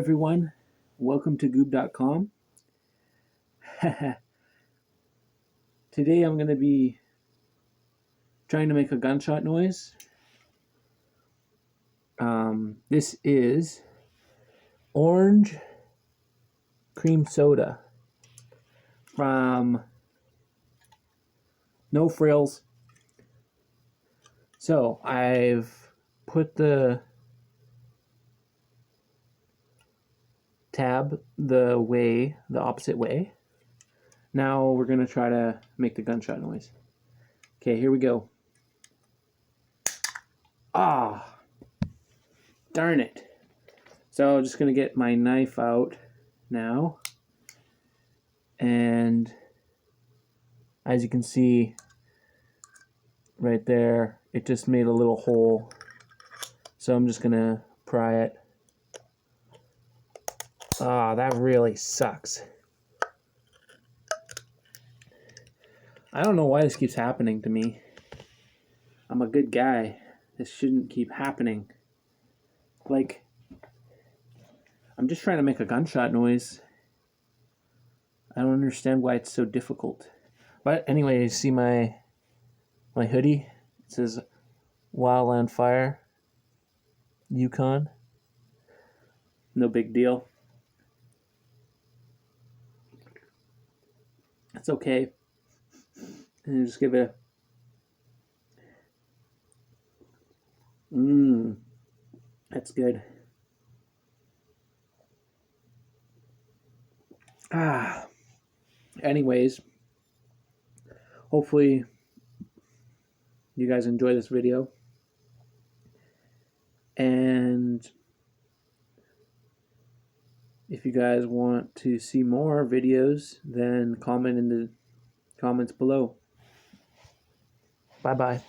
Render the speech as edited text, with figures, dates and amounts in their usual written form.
everyone, welcome to goob.com. Today I'm going to be trying to make a gunshot noise. This is orange cream soda from No Frills. So I've put the tab the opposite way. Now we're going to try to make the gunshot noise. Okay, here we go. Ah, darn it. So I'm just going to get my knife out now. And as you can see right there, it just made a little hole. So I'm just going to pry it. Ah, that really sucks. I don't know why this keeps happening to me. I'm a good guy. This shouldn't keep happening. Like, I'm just trying to make a gunshot noise. I don't understand why it's so difficult. But anyway, you see my hoodie? It says Wildland Fire, Yukon. No big deal. It's okay. And just give it a... That's good. Anyways, hopefully you guys enjoy this video. And if you guys want to see more videos, then comment in the comments below. Bye-bye.